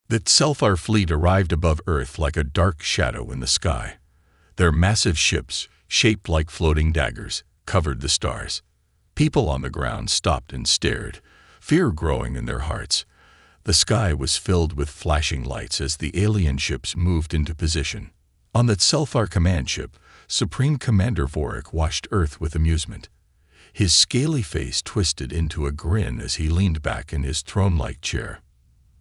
That Selfar fleet arrived above Earth like a dark shadow in the sky. Their massive ships, shaped like floating daggers, covered the stars. People on the ground stopped and stared, fear growing in their hearts. The sky was filled with flashing lights as the alien ships moved into position. On that Selfar command ship, Supreme Commander Vorik watched Earth with amusement. His scaly face twisted into a grin as he leaned back in his throne-like chair.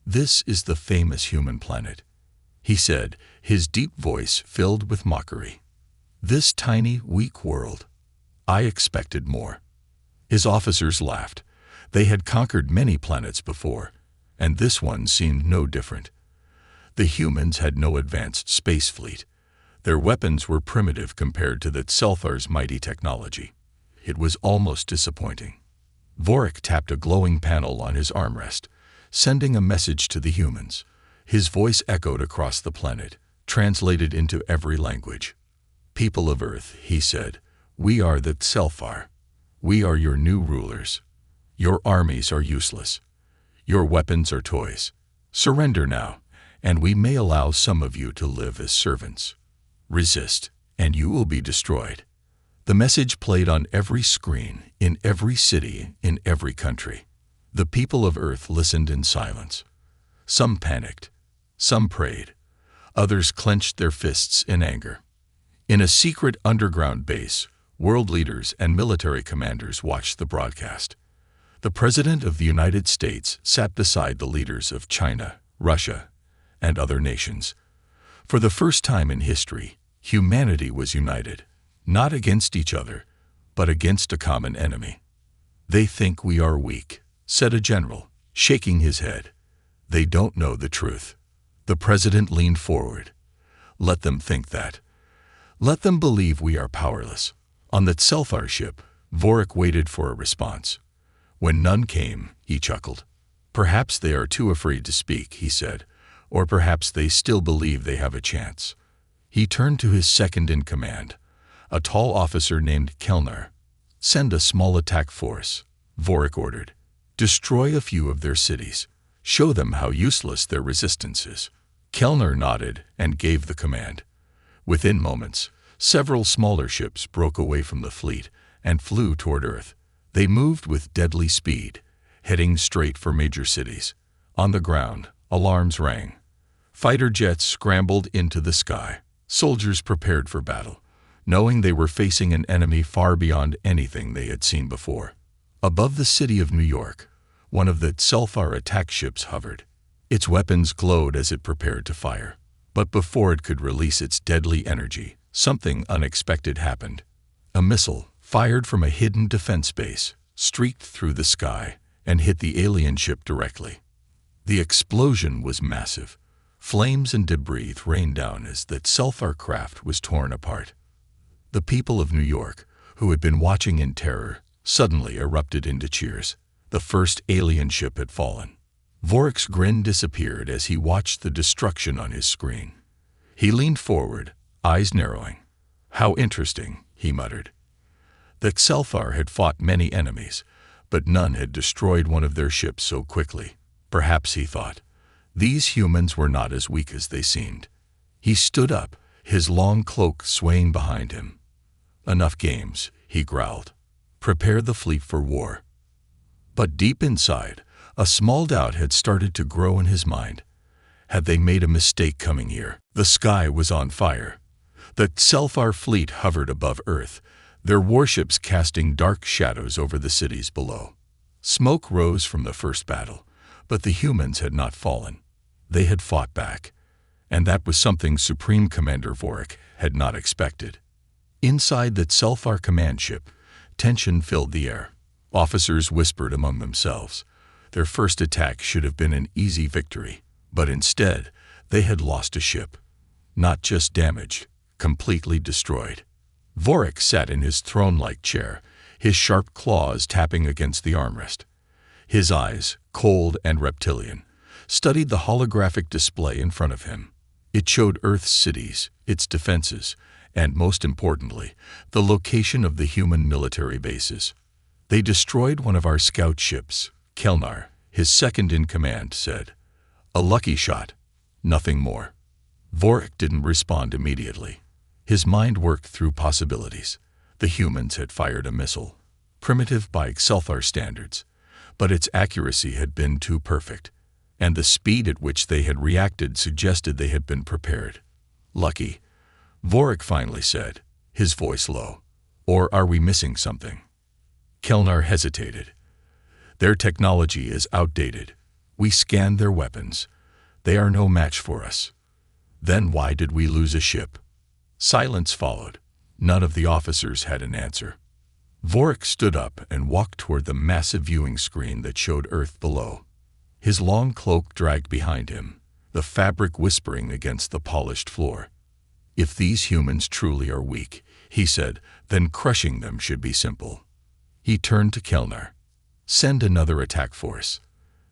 "This is the famous human planet," he said, his deep voice filled with mockery. "This tiny, weak world. I expected more." His officers laughed. They had conquered many planets before, and this one seemed no different. The humans had no advanced space fleet. Their weapons were primitive compared to that Selfar's mighty technology. It was almost disappointing. Vorik tapped a glowing panel on his armrest, sending a message to the humans. His voice echoed across the planet, translated into every language. "People of Earth," he said, "we are the Selfar. We are your new rulers. Your armies are useless. Your weapons are toys. Surrender now, and we may allow some of you to live as servants. Resist, and you will be destroyed." The message played on every screen, in every city, in every country. The people of Earth listened in silence. Some panicked. Some prayed. Others clenched their fists in anger. In a secret underground base, world leaders and military commanders watched the broadcast. The President of the United States sat beside the leaders of China, Russia, and other nations. For the first time in history, humanity was united, not against each other, but against a common enemy. "They think we are weak," said a general, shaking his head. "They don't know the truth." The president leaned forward. "Let them think that. Let them believe we are powerless." On that Selfar ship, Vorik waited for a response. When none came, he chuckled. "Perhaps they are too afraid to speak," he said, "or perhaps they still believe they have a chance." He turned to his second-in-command, a tall officer named Kellner. "Send a small attack force," Vorik ordered. "Destroy a few of their cities. Show them how useless their resistance is." Kellner nodded and gave the command. Within moments, several smaller ships broke away from the fleet and flew toward Earth. They moved with deadly speed, heading straight for major cities. On the ground, alarms rang. Fighter jets scrambled into the sky. Soldiers prepared for battle, knowing they were facing an enemy far beyond anything they had seen before. Above the city of New York, one of the Selfar attack ships hovered. Its weapons glowed as it prepared to fire. But before it could release its deadly energy, something unexpected happened. A missile, fired from a hidden defense base, streaked through the sky and hit the alien ship directly. The explosion was massive. Flames and debris rained down as that Selfar craft was torn apart. The people of New York, who had been watching in terror, suddenly erupted into cheers. The first alien ship had fallen. Vorik's grin disappeared as he watched the destruction on his screen. He leaned forward, eyes narrowing. "How interesting," he muttered. The Selfar had fought many enemies, but none had destroyed one of their ships so quickly. Perhaps, he thought, these humans were not as weak as they seemed. He stood up, his long cloak swaying behind him. "Enough games," he growled. "Prepare the fleet for war." But deep inside, a small doubt had started to grow in his mind. Had they made a mistake coming here? The sky was on fire. The Selfar fleet hovered above Earth, their warships casting dark shadows over the cities below. Smoke rose from the first battle, but the humans had not fallen. They had fought back, and that was something Supreme Commander Vorik had not expected. Inside the Selfar command ship, tension filled the air. Officers whispered among themselves. Their first attack should have been an easy victory, but instead, they had lost a ship. Not just damaged, completely destroyed. Vorik sat in his throne-like chair, his sharp claws tapping against the armrest. His eyes, cold and reptilian, studied the holographic display in front of him. It showed Earth's cities, its defenses, and most importantly, the location of the human military bases. "They destroyed one of our scout ships," Kellner, his second-in-command, said. "A lucky shot," Nothing more. Vorik didn't respond immediately. His mind worked through possibilities. The humans had fired a missile, primitive by Xelthar standards, but its accuracy had been too perfect, and the speed at which they had reacted suggested they had been prepared. Lucky, Vorik finally said, his voice low. Or are we missing something? Kelnar hesitated. Their technology is outdated. We scanned their weapons. They are no match for us. Then why did we lose a ship? Silence followed. None of the officers had an answer. Vorik stood up and walked toward the massive viewing screen that showed Earth below. His long cloak dragged behind him, the fabric whispering against the polished floor. If these humans truly are weak, he said, then crushing them should be simple. He turned to Kelnar. Send another attack force.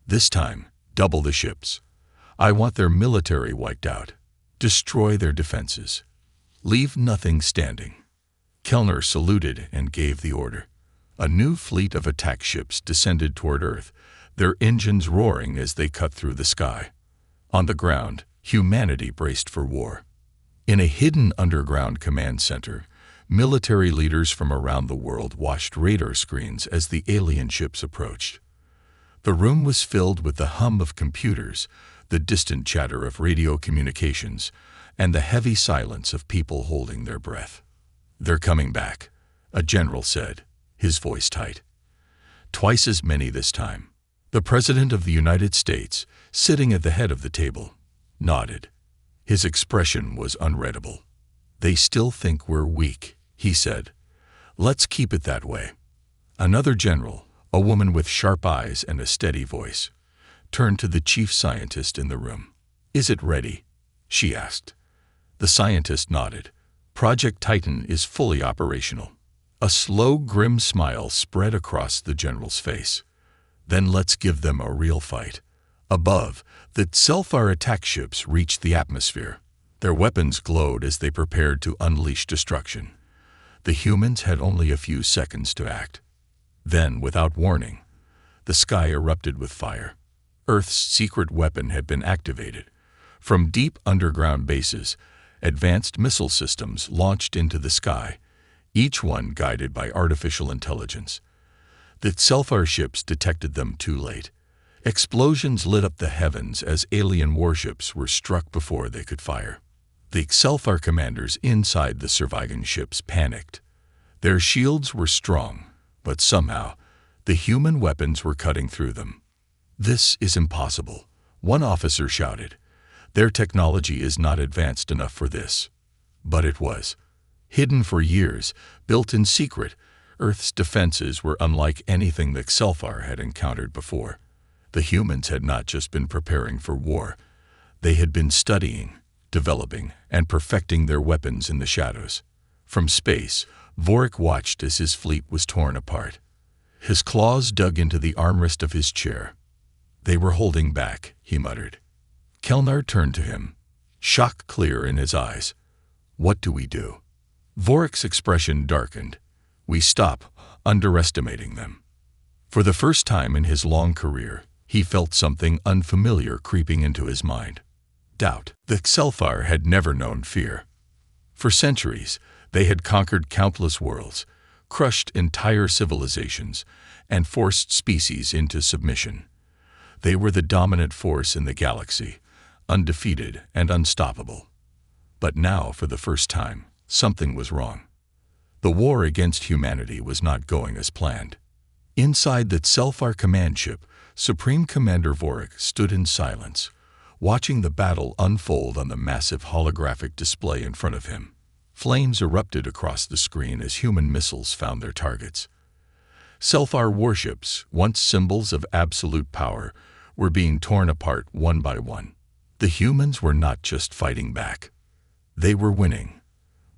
This time, double the ships. I want their military wiped out. Destroy their defenses. Leave nothing standing. Kelnar saluted and gave the order. A new fleet of attack ships descended toward Earth, their engines roaring as they cut through the sky. On the ground, humanity braced for war. In a hidden underground command center, military leaders from around the world watched radar screens as the alien ships approached. The room was filled with the hum of computers, the distant chatter of radio communications, and the heavy silence of people holding their breath. They're coming back, a general said, his voice tight. Twice as many this time. The President of the United States, sitting at the head of the table, nodded. His expression was unreadable. They still think we're weak, he said. Let's keep it that way. Another general, a woman with sharp eyes and a steady voice, turned to the chief scientist in the room. Is it ready? She asked. The scientist nodded. Project Titan is fully operational. A slow, grim smile spread across the general's face. Then let's give them a real fight. Above, the Xelthar attack ships reached the atmosphere. Their weapons glowed as they prepared to unleash destruction. The humans had only a few seconds to act. Then, without warning, the sky erupted with fire. Earth's secret weapon had been activated. From deep underground bases, advanced missile systems launched into the sky, each one guided by artificial intelligence. The Xelthar ships detected them too late. Explosions lit up the heavens as alien warships were struck before they could fire. The Xelthar commanders inside the surviving ships panicked. Their shields were strong, but somehow, the human weapons were cutting through them. This is impossible, one officer shouted. Their technology is not advanced enough for this. But it was. Hidden for years, built in secret, Earth's defenses were unlike anything the Xelthar had encountered before. The humans had not just been preparing for war. They had been studying, developing, and perfecting their weapons in the shadows. From space, Vorik watched as his fleet was torn apart. His claws dug into the armrest of his chair. They were holding back, he muttered. Kelnar turned to him, shock clear in his eyes. What do we do? Vorik's expression darkened. We stop underestimating them. For the first time in his long career, he felt something unfamiliar creeping into his mind. Doubt. The Xelthar had never known fear. For centuries, they had conquered countless worlds, crushed entire civilizations, and forced species into submission. They were the dominant force in the galaxy, undefeated and unstoppable. But now, for the first time, something was wrong. The war against humanity was not going as planned. Inside the Xelthar command ship, Supreme Commander Vorik stood in silence, watching the battle unfold on the massive holographic display in front of him. Flames erupted across the screen as human missiles found their targets. Xelthar warships, once symbols of absolute power, were being torn apart one by one. The humans were not just fighting back. They were winning.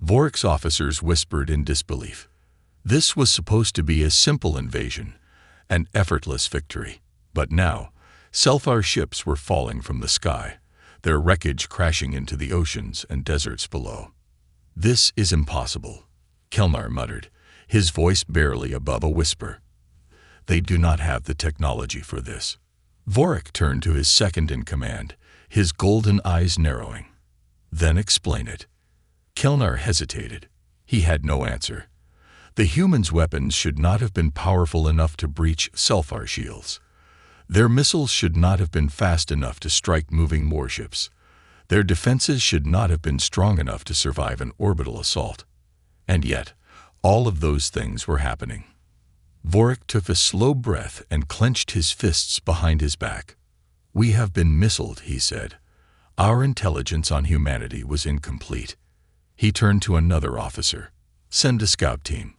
Vorik's officers whispered in disbelief. This was supposed to be a simple invasion, an effortless victory. But now, Xelthar ships were falling from the sky, their wreckage crashing into the oceans and deserts below. This is impossible, Kelnar muttered, his voice barely above a whisper. They do not have the technology for this. Vorik turned to his second-in-command, his golden eyes narrowing. "Then explain it." Kelnar hesitated. He had no answer. The humans' weapons should not have been powerful enough to breach Selfar shields. Their missiles should not have been fast enough to strike moving warships. Their defenses should not have been strong enough to survive an orbital assault. And yet, all of those things were happening. Vorik took a slow breath and clenched his fists behind his back. "We have been missiled," he said. "Our intelligence on humanity was incomplete." He turned to another officer. "Send a scout team.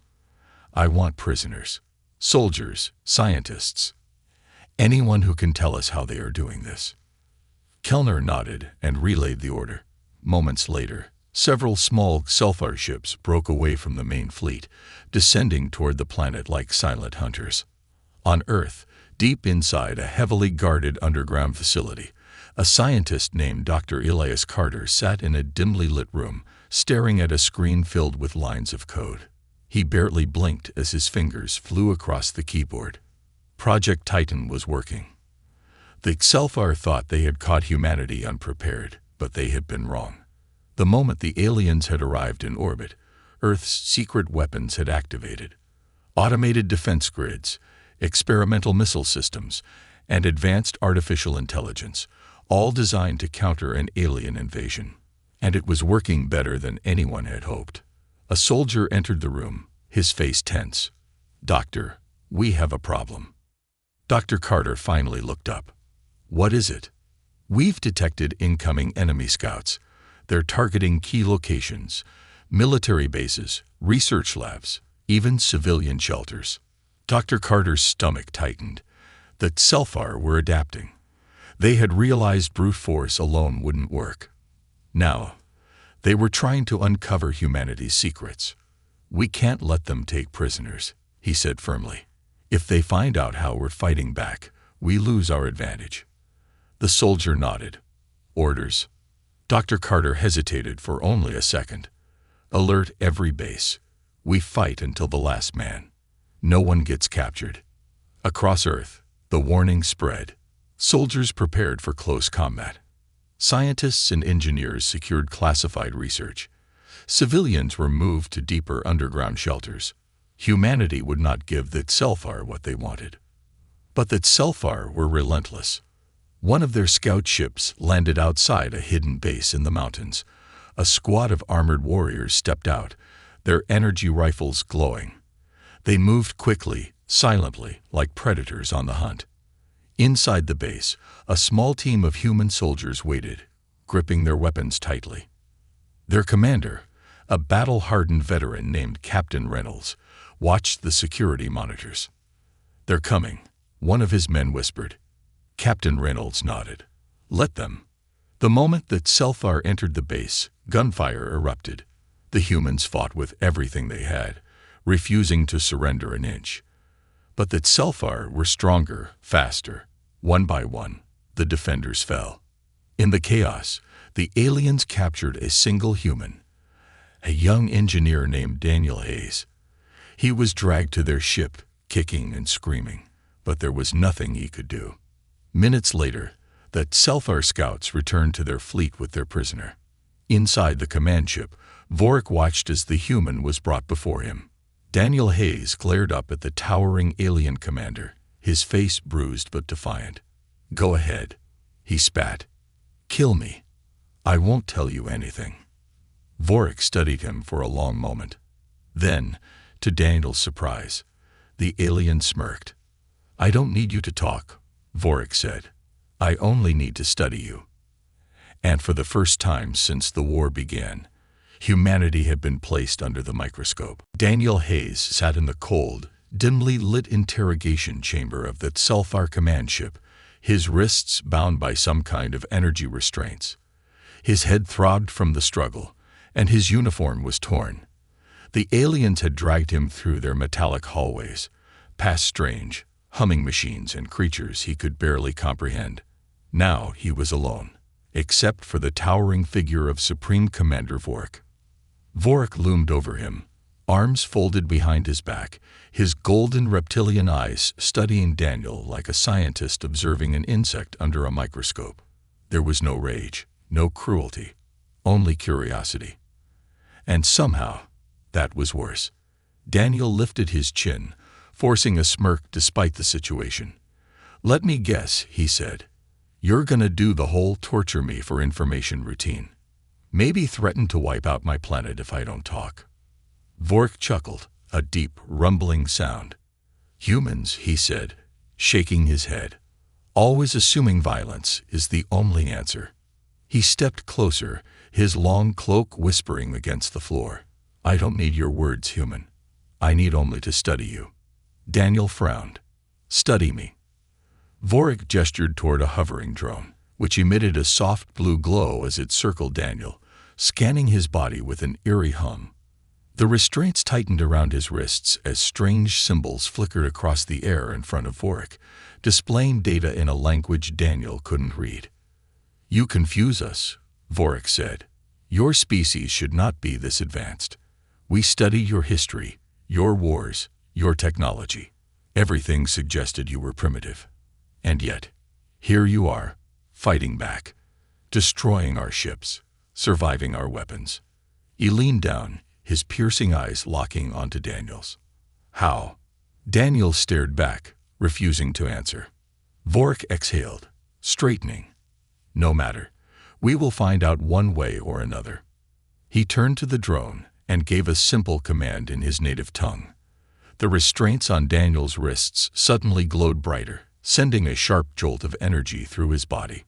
I want prisoners, soldiers, scientists, anyone who can tell us how they are doing this." Kelnar nodded and relayed the order. Moments later, several small Selfar ships broke away from the main fleet, descending toward the planet like silent hunters. On Earth, deep inside a heavily guarded underground facility, a scientist named Dr. Elias Carter sat in a dimly lit room, staring at a screen filled with lines of code. He barely blinked as his fingers flew across the keyboard. Project Titan was working. The Selfar thought they had caught humanity unprepared, but they had been wrong. The moment the aliens had arrived in orbit, Earth's secret weapons had activated. Automated defense grids, experimental missile systems, and advanced artificial intelligence, all designed to counter an alien invasion. And it was working better than anyone had hoped. A soldier entered the room, his face tense. "Doctor, we have a problem." Dr. Carter finally looked up. "What is it?" "We've detected incoming enemy scouts. They're targeting key locations, military bases, research labs, even civilian shelters." Dr. Carter's stomach tightened. The Selfar were adapting. They had realized brute force alone wouldn't work. Now, they were trying to uncover humanity's secrets. "We can't let them take prisoners," he said firmly. "If they find out how we're fighting back, we lose our advantage." The soldier nodded. "Orders." Dr. Carter hesitated for only a second. "Alert every base. We fight until the last man. No one gets captured." Across Earth, the warning spread. Soldiers prepared for close combat. Scientists and engineers secured classified research. Civilians were moved to deeper underground shelters. Humanity would not give the Selfar what they wanted. But the Selfar were relentless. One of their scout ships landed outside a hidden base in the mountains. A squad of armored warriors stepped out, their energy rifles glowing. They moved quickly, silently, like predators on the hunt. Inside the base, a small team of human soldiers waited, gripping their weapons tightly. Their commander, a battle-hardened veteran named Captain Reynolds, watched the security monitors. "They're coming," one of his men whispered. Captain Reynolds nodded. "Let them." The moment that Selfar entered the base, gunfire erupted. The humans fought with everything they had, refusing to surrender an inch. But the Selfar were stronger, faster. One by one, the defenders fell. In the chaos, the aliens captured a single human, a young engineer named Daniel Hayes. He was dragged to their ship, kicking and screaming, but there was nothing he could do. Minutes later, the Selfar scouts returned to their fleet with their prisoner. Inside the command ship, Vorik watched as the human was brought before him. Daniel Hayes glared up at the towering alien commander, his face bruised but defiant. "Go ahead," he spat. "Kill me. I won't tell you anything." Vorik studied him for a long moment. Then, to Daniel's surprise, the alien smirked. "I don't need you to talk," Vorik said. "I only need to study you." And for the first time since the war began, humanity had been placed under the microscope. Daniel Hayes sat in the cold, dimly lit interrogation chamber of the Selfar command ship, his wrists bound by some kind of energy restraints. His head throbbed from the struggle, and his uniform was torn. The aliens had dragged him through their metallic hallways, past strange, humming machines and creatures he could barely comprehend. Now he was alone, except for the towering figure of Supreme Commander Vorik. Vorik loomed over him, arms folded behind his back, his golden reptilian eyes studying Daniel like a scientist observing an insect under a microscope. There was no rage, no cruelty, only curiosity. And somehow, that was worse. Daniel lifted his chin, forcing a smirk despite the situation. "Let me guess," he said. "You're gonna do the whole torture me for information routine. Maybe threaten to wipe out my planet if I don't talk." Vork chuckled, a deep, rumbling sound. "Humans," he said, shaking his head. "Always assuming violence is the only answer." He stepped closer, his long cloak whispering against the floor. "I don't need your words, human. I need only to study you." Daniel frowned. "Study me." Vork gestured toward a hovering drone, which emitted a soft blue glow as it circled Daniel, scanning his body with an eerie hum. The restraints tightened around his wrists as strange symbols flickered across the air in front of Vork, displaying data in a language Daniel couldn't read. "You confuse us," Vork said. "Your species should not be this advanced. We study your history, your wars, your technology. Everything suggested you were primitive. And yet, here you are, fighting back, destroying our ships, surviving our weapons." He leaned down, his piercing eyes locking onto Daniel's. "How?" Daniel stared back, refusing to answer. Vork exhaled, straightening. "No matter. We will find out one way or another." He turned to the drone and gave a simple command in his native tongue. The restraints on Daniel's wrists suddenly glowed brighter, sending a sharp jolt of energy through his body.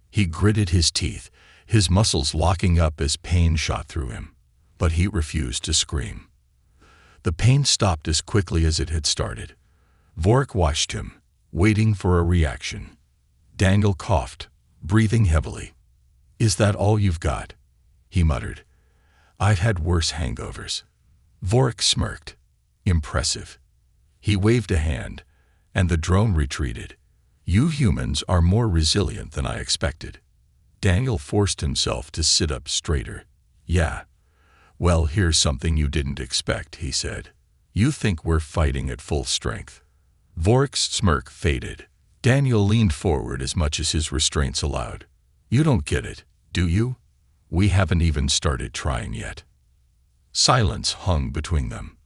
He gritted his teeth, his muscles locking up as pain shot through him. But he refused to scream. The pain stopped as quickly as it had started. Vork watched him, waiting for a reaction. Daniel coughed, breathing heavily. "Is that all you've got?" he muttered. "I've had worse hangovers." Vork smirked. "Impressive." He waved a hand, and the drone retreated. "You humans are more resilient than I expected." Daniel forced himself to sit up straighter. "Yeah. Well, here's something you didn't expect," he said. "You think we're fighting at full strength." Vork's smirk faded. Daniel leaned forward as much as his restraints allowed. "You don't get it, do you? We haven't even started trying yet." Silence hung between them.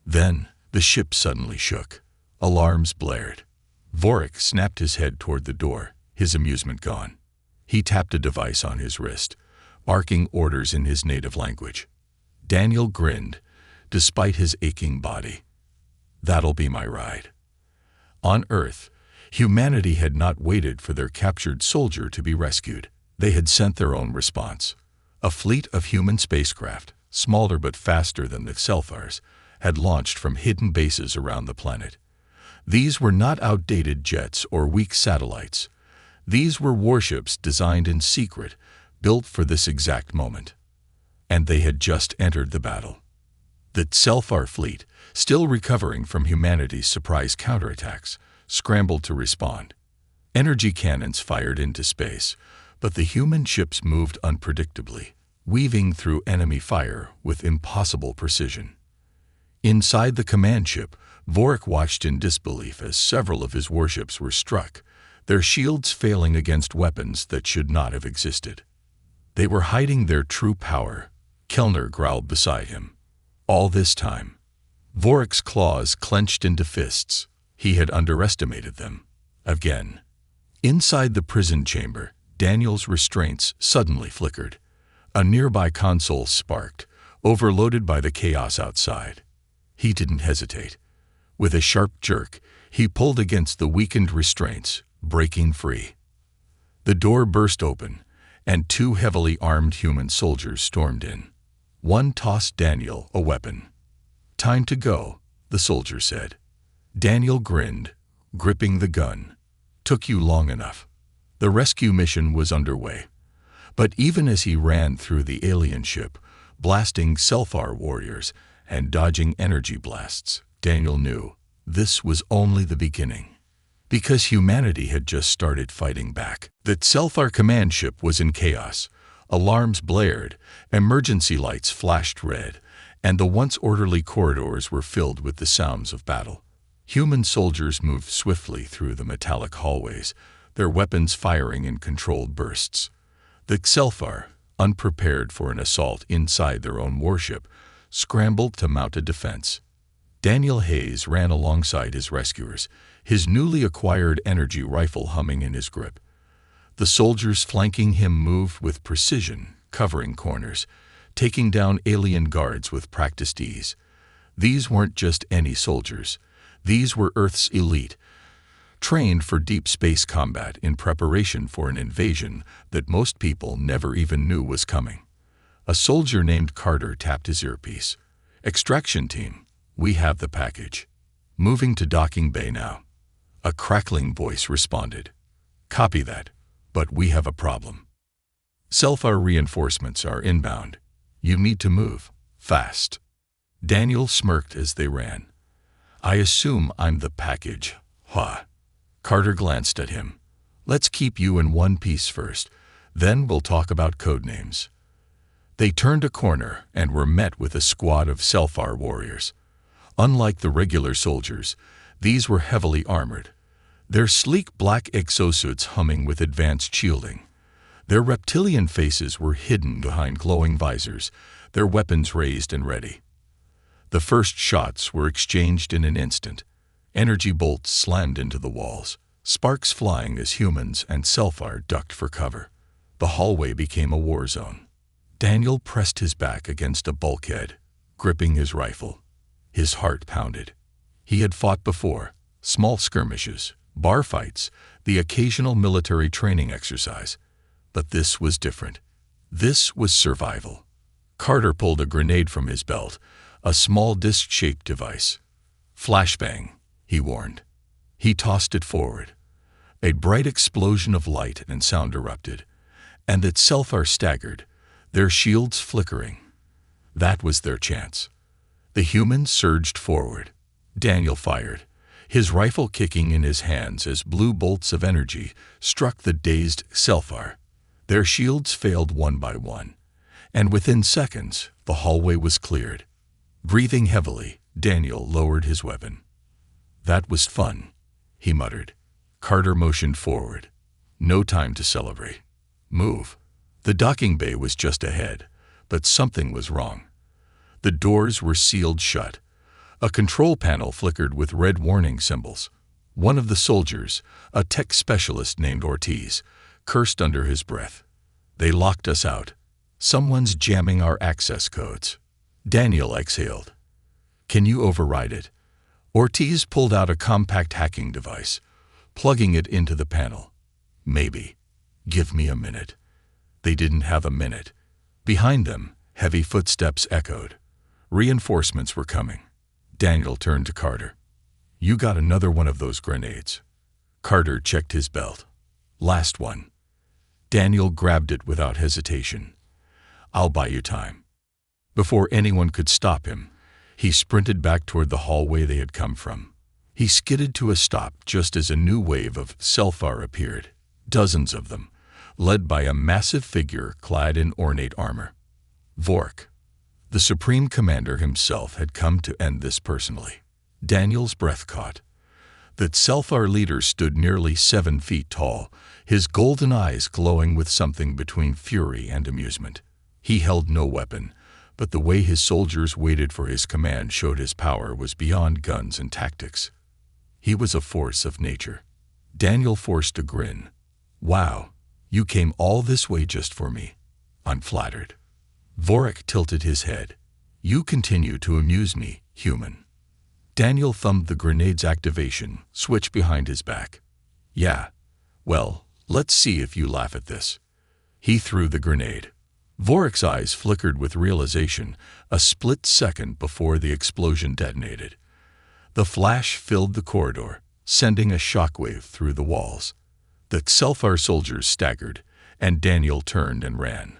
Then the ship suddenly shook. Alarms blared. Vork snapped his head toward the door, his amusement gone. He tapped a device on his wrist, barking orders in his native language. Daniel grinned, despite his aching body. "That'll be my ride." On Earth, humanity had not waited for their captured soldier to be rescued. They had sent their own response. A fleet of human spacecraft, smaller but faster than the Selfars, had launched from hidden bases around the planet. These were not outdated jets or weak satellites. These were warships designed in secret, built for this exact moment. And they had just entered the battle. The Selfar fleet, still recovering from humanity's surprise counterattacks, scrambled to respond. Energy cannons fired into space, but the human ships moved unpredictably, weaving through enemy fire with impossible precision. Inside the command ship, Vork watched in disbelief as several of his warships were struck, their shields failing against weapons that should not have existed. They were hiding their true power, Kellner growled beside him. All this time, Vork's claws clenched into fists. He had underestimated them. Again. Inside the prison chamber, Daniel's restraints suddenly flickered. A nearby console sparked, overloaded by the chaos outside. He didn't hesitate. With a sharp jerk, he pulled against the weakened restraints, breaking free. The door burst open, and two heavily armed human soldiers stormed in. One tossed Daniel a weapon. "Time to go," the soldier said. Daniel grinned, gripping the gun. "Took you long enough." The rescue mission was underway. But even as he ran through the alien ship, blasting Selfar warriors and dodging energy blasts, Daniel knew this was only the beginning. Because humanity had just started fighting back. The Selfar command ship was in chaos. Alarms blared, emergency lights flashed red, and the once orderly corridors were filled with the sounds of battle. Human soldiers moved swiftly through the metallic hallways, their weapons firing in controlled bursts. The Xelfar, unprepared for an assault inside their own warship, scrambled to mount a defense. Daniel Hayes ran alongside his rescuers, his newly acquired energy rifle humming in his grip. The soldiers flanking him moved with precision, covering corners, taking down alien guards with practiced ease. These weren't just any soldiers. These were Earth's elite, trained for deep space combat in preparation for an invasion that most people never even knew was coming. A soldier named Carter tapped his earpiece. "Extraction team, we have the package. Moving to docking bay now." A crackling voice responded. "Copy that, but we have a problem. Xelfar reinforcements are inbound. You need to move, fast." Daniel smirked as they ran. "I assume I'm the package, huh?" Carter glanced at him. "Let's keep you in one piece first, then we'll talk about codenames." They turned a corner and were met with a squad of Xelfar warriors. Unlike the regular soldiers, these were heavily armored, their sleek black exosuits humming with advanced shielding. Their reptilian faces were hidden behind glowing visors, their weapons raised and ready. The first shots were exchanged in an instant. Energy bolts slammed into the walls, sparks flying as humans and Xelfar ducked for cover. The hallway became a war zone. Daniel pressed his back against a bulkhead, gripping his rifle. His heart pounded. He had fought before, small skirmishes, bar fights, the occasional military training exercise. But this was different. This was survival. Carter pulled a grenade from his belt, a small disc-shaped device. "Flashbang," he warned. He tossed it forward. A bright explosion of light and sound erupted, and the Xelfar staggered, their shields flickering. That was their chance. The humans surged forward. Daniel fired, his rifle kicking in his hands as blue bolts of energy struck the dazed Xelfar. Their shields failed one by one, and within seconds, the hallway was cleared. Breathing heavily, Daniel lowered his weapon. "That was fun," he muttered. Carter motioned forward. "No time to celebrate. Move." The docking bay was just ahead, but something was wrong. The doors were sealed shut. A control panel flickered with red warning symbols. One of the soldiers, a tech specialist named Ortiz, cursed under his breath. "They locked us out. Someone's jamming our access codes." Daniel exhaled. "Can you override it?" Ortiz pulled out a compact hacking device, plugging it into the panel. "Maybe. Give me a minute." They didn't have a minute. Behind them, heavy footsteps echoed. Reinforcements were coming. Daniel turned to Carter. "You got another one of those grenades." Carter checked his belt. "Last one." Daniel grabbed it without hesitation. "I'll buy you time." Before anyone could stop him, he sprinted back toward the hallway they had come from. He skidded to a stop just as a new wave of Xelfar appeared, dozens of them, led by a massive figure clad in ornate armor. Vork, the Supreme Commander himself, had come to end this personally. Daniel's breath caught. The Xelfar leader stood nearly 7 feet tall, his golden eyes glowing with something between fury and amusement. He held no weapon, but the way his soldiers waited for his command showed his power was beyond guns and tactics. He was a force of nature. Daniel forced a grin. "Wow, you came all this way just for me. I'm flattered." Vork tilted his head. "You continue to amuse me, human." Daniel thumbed the grenade's activation switch behind his back. "Yeah, well, let's see if you laugh at this." He threw the grenade. Vork's eyes flickered with realization a split second before the explosion detonated. The flash filled the corridor, sending a shockwave through the walls. The Xelfar soldiers staggered, and Daniel turned and ran.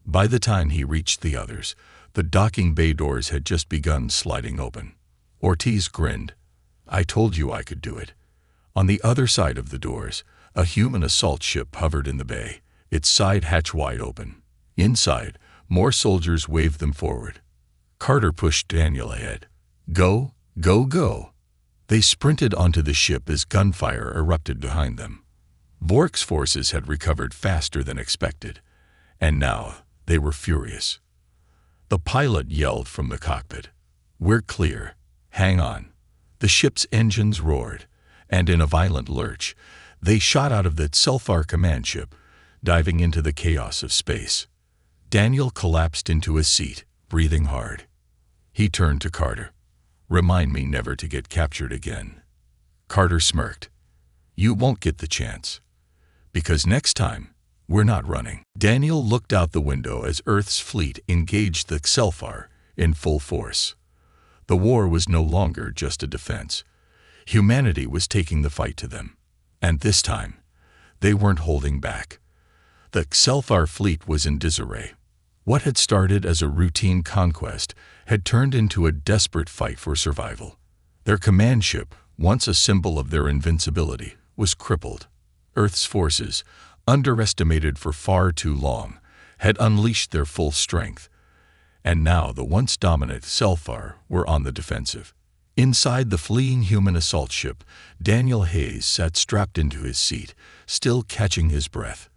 By the time he reached the others, the docking bay doors had just begun sliding open. Ortiz grinned. "I told you I could do it." On the other side of the doors, a human assault ship hovered in the bay, its side hatch wide open. Inside, more soldiers waved them forward. Carter pushed Daniel ahead. "Go, go, go!" They sprinted onto the ship as gunfire erupted behind them. Vork's forces had recovered faster than expected, and now they were furious. The pilot yelled from the cockpit, "We're clear. Hang on." The ship's engines roared, and in a violent lurch, they shot out of the Selfar command ship, diving into the chaos of space. Daniel collapsed into his seat, breathing hard. He turned to Carter. "Remind me never to get captured again." Carter smirked. "You won't get the chance. Because next time, we're not running." Daniel looked out the window as Earth's fleet engaged the Selfar in full force. The war was no longer just a defense. Humanity was taking the fight to them. And this time, they weren't holding back. The Selfar fleet was in disarray. What had started as a routine conquest had turned into a desperate fight for survival. Their command ship, once a symbol of their invincibility, was crippled. Earth's forces, underestimated for far too long, had unleashed their full strength. And now the once dominant Selfar were on the defensive. Inside the fleeing human assault ship, Daniel Hayes sat strapped into his seat, still catching his breath.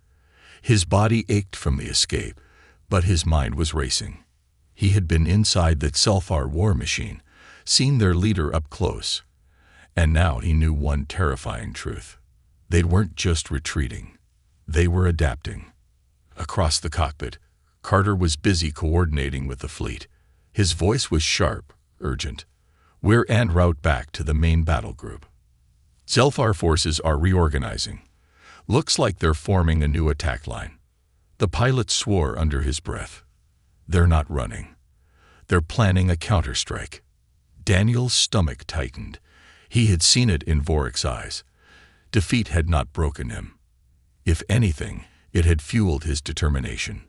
His body ached from the escape, but his mind was racing. He had been inside the Selfar war machine, seen their leader up close. And now he knew one terrifying truth. They weren't just retreating. They were adapting. Across the cockpit, Carter was busy coordinating with the fleet. His voice was sharp, urgent. "We're en route back to the main battle group. Selfar forces are reorganizing. Looks like they're forming a new attack line." The pilot swore under his breath. "They're not running. They're planning a counterstrike." Daniel's stomach tightened. He had seen it in Vork's eyes. Defeat had not broken him. If anything, it had fueled his determination.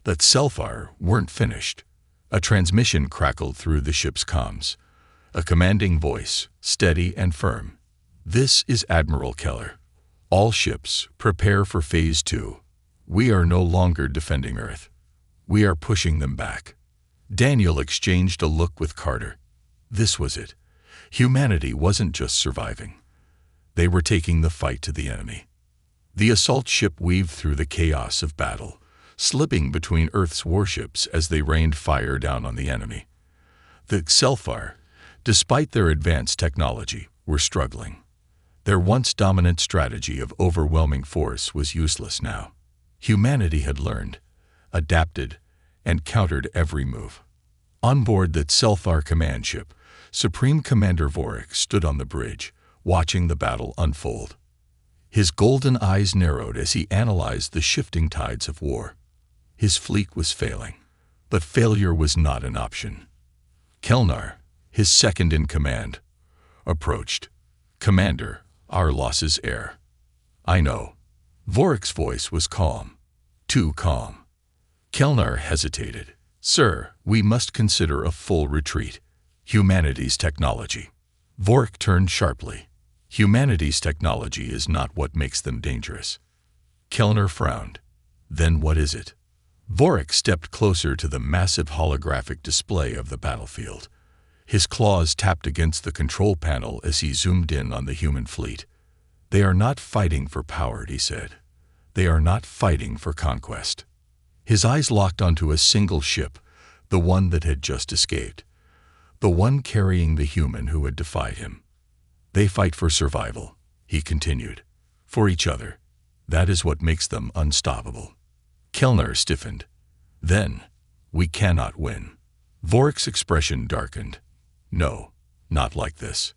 The Selfar weren't finished. A transmission crackled through the ship's comms. A commanding voice, steady and firm. "This is Admiral Keller. All ships, prepare for Phase 2. We are no longer defending Earth. We are pushing them back." Daniel exchanged a look with Carter. This was it. Humanity wasn't just surviving. They were taking the fight to the enemy. The assault ship weaved through the chaos of battle, slipping between Earth's warships as they rained fire down on the enemy. The Selfar, despite their advanced technology, were struggling. Their once dominant strategy of overwhelming force was useless now. Humanity had learned, adapted, and countered every move. On board the Selfar command ship, Supreme Commander Vork stood on the bridge, watching the battle unfold. His golden eyes narrowed as he analyzed the shifting tides of war. His fleet was failing, but failure was not an option. Kelnar, his second-in-command, approached. "Commander, our losses air." "I know." Vork's voice was calm. Too calm. Kelnar hesitated. "Sir, we must consider a full retreat. Humanity's technology." Vork turned sharply. "Humanity's technology is not what makes them dangerous." Kelnar frowned. "Then what is it?" Vork stepped closer to the massive holographic display of the battlefield. His claws tapped against the control panel as he zoomed in on the human fleet. "They are not fighting for power," he said. "They are not fighting for conquest." His eyes locked onto a single ship, the one that had just escaped. The one carrying the human who had defied him. "They fight for survival," he continued. "For each other. That is what makes them unstoppable." Kelnar stiffened. "Then, we cannot win." Vork's expression darkened. "No, not like this."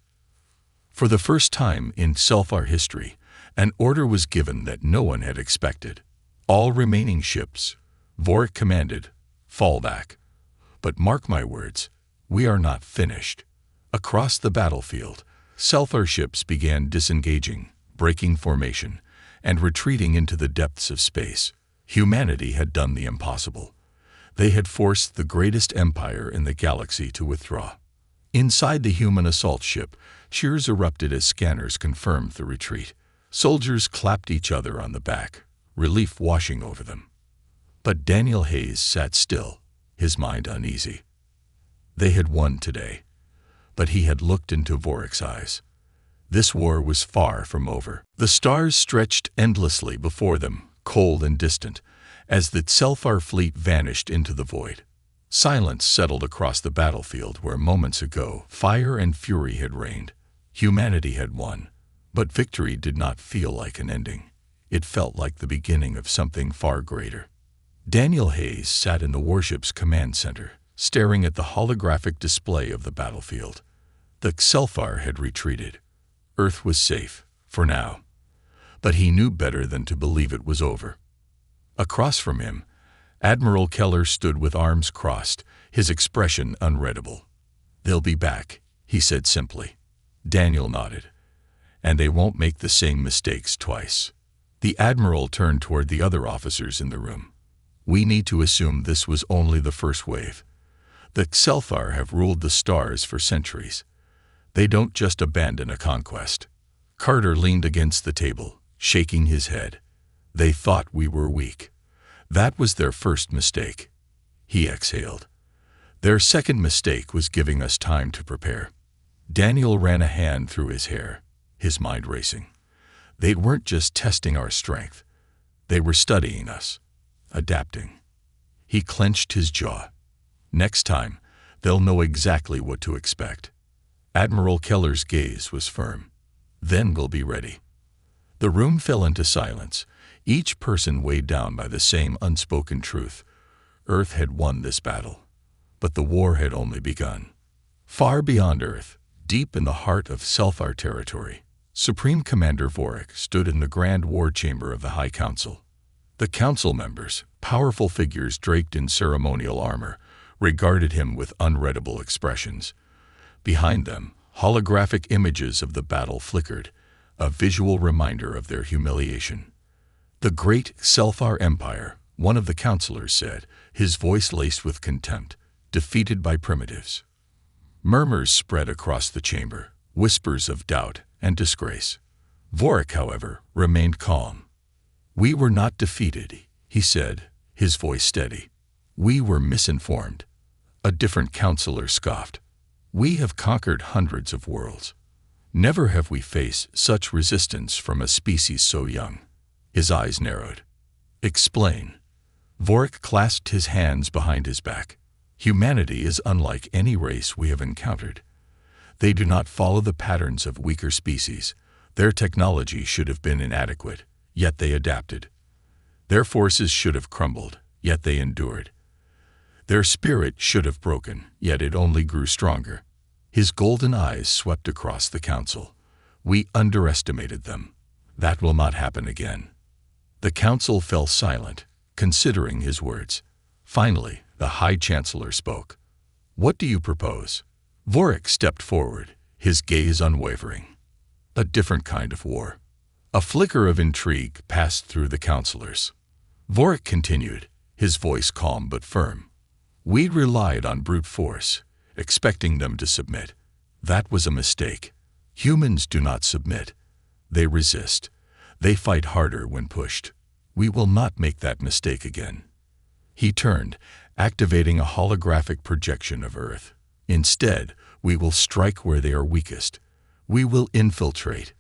For the first time in Selfar history, an order was given that no one had expected. "All remaining ships," Vork commanded, "fall back. But mark my words, we are not finished." Across the battlefield, Selfar ships began disengaging, breaking formation, and retreating into the depths of space. Humanity had done the impossible. They had forced the greatest empire in the galaxy to withdraw. Inside the human assault ship, cheers erupted as scanners confirmed the retreat. Soldiers clapped each other on the back, relief washing over them. But Daniel Hayes sat still, his mind uneasy. They had won today, but he had looked into Vork's eyes. This war was far from over. The stars stretched endlessly before them, cold and distant, as the Selfar fleet vanished into the void. Silence settled across the battlefield where moments ago fire and fury had reigned. Humanity had won, but victory did not feel like an ending. It felt like the beginning of something far greater. Daniel Hayes sat in the warship's command center, staring at the holographic display of the battlefield. The Selfar had retreated. Earth was safe, for now. But he knew better than to believe it was over. Across from him, Admiral Keller stood with arms crossed, his expression unreadable. "They'll be back," he said simply. Daniel nodded. "And they won't make the same mistakes twice." The Admiral turned toward the other officers in the room. "We need to assume this was only the first wave. The Selfar have ruled the stars for centuries. They don't just abandon a conquest." Carter leaned against the table, shaking his head. "They thought we were weak. That was their first mistake." He exhaled. "Their second mistake was giving us time to prepare." Daniel ran a hand through his hair, his mind racing. "They weren't just testing our strength. They were studying us, adapting." He clenched his jaw. "Next time, they'll know exactly what to expect." Admiral Keller's gaze was firm. "Then we'll be ready." The room fell into silence, each person weighed down by the same unspoken truth. Earth had won this battle, but the war had only begun. Far beyond Earth, deep in the heart of Selfar territory, Supreme Commander Vorik stood in the grand war chamber of the High Council. The council members, powerful figures draped in ceremonial armor, regarded him with unreadable expressions. Behind them, holographic images of the battle flickered, a visual reminder of their humiliation. "The great Selfar Empire," one of the counselors said, his voice laced with contempt, "defeated by primitives." Murmurs spread across the chamber, whispers of doubt and disgrace. Vorik, however, remained calm. "We were not defeated," he said, his voice steady. "We were misinformed." A different counselor scoffed. "We have conquered hundreds of worlds. Never have we faced such resistance from a species so young." His eyes narrowed. "Explain." Vorik clasped his hands behind his back. "Humanity is unlike any race we have encountered. They do not follow the patterns of weaker species. Their technology should have been inadequate, yet they adapted. Their forces should have crumbled, yet they endured. Their spirit should have broken, yet it only grew stronger." His golden eyes swept across the council. "We underestimated them. That will not happen again." The council fell silent, considering his words. Finally, the High Chancellor spoke. "What do you propose?" Vorik stepped forward, his gaze unwavering. "A different kind of war." A flicker of intrigue passed through the counselors. Vorik continued, his voice calm but firm. "We relied on brute force, expecting them to submit. That was a mistake. Humans do not submit. They resist. They fight harder when pushed. We will not make that mistake again." He turned, activating a holographic projection of Earth. "Instead, we will strike where they are weakest. We will infiltrate,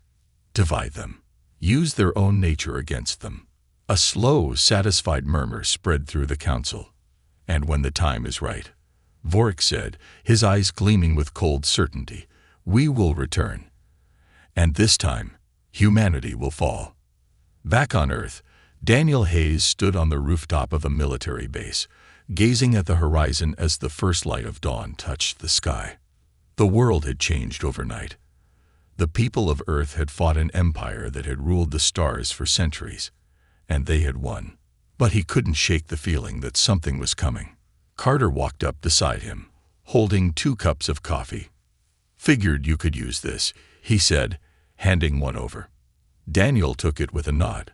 divide them, use their own nature against them." A slow, satisfied murmur spread through the council. "And when the time is right," Vorik said, his eyes gleaming with cold certainty, "we will return. And this time, humanity will fall." Back on Earth, Daniel Hayes stood on the rooftop of a military base, gazing at the horizon as the first light of dawn touched the sky. The world had changed overnight. The people of Earth had fought an empire that had ruled the stars for centuries, and they had won. But he couldn't shake the feeling that something was coming. Carter walked up beside him, holding 2 cups of coffee. "Figured you could use this," he said, handing one over. Daniel took it with a nod.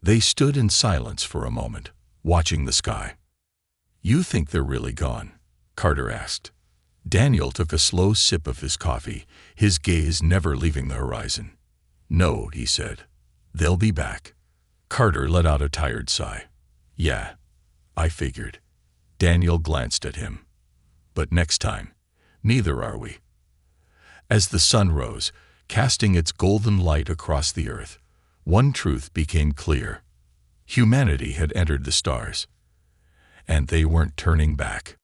They stood in silence for a moment, watching the sky. "You think they're really gone?" Carter asked. Daniel took a slow sip of his coffee, his gaze never leaving the horizon. "No," he said. "They'll be back." Carter let out a tired sigh. "Yeah, I figured." Daniel glanced at him. "But next time, neither are we." As the sun rose, casting its golden light across the earth. One truth became clear. Humanity had entered the stars, and they weren't turning back.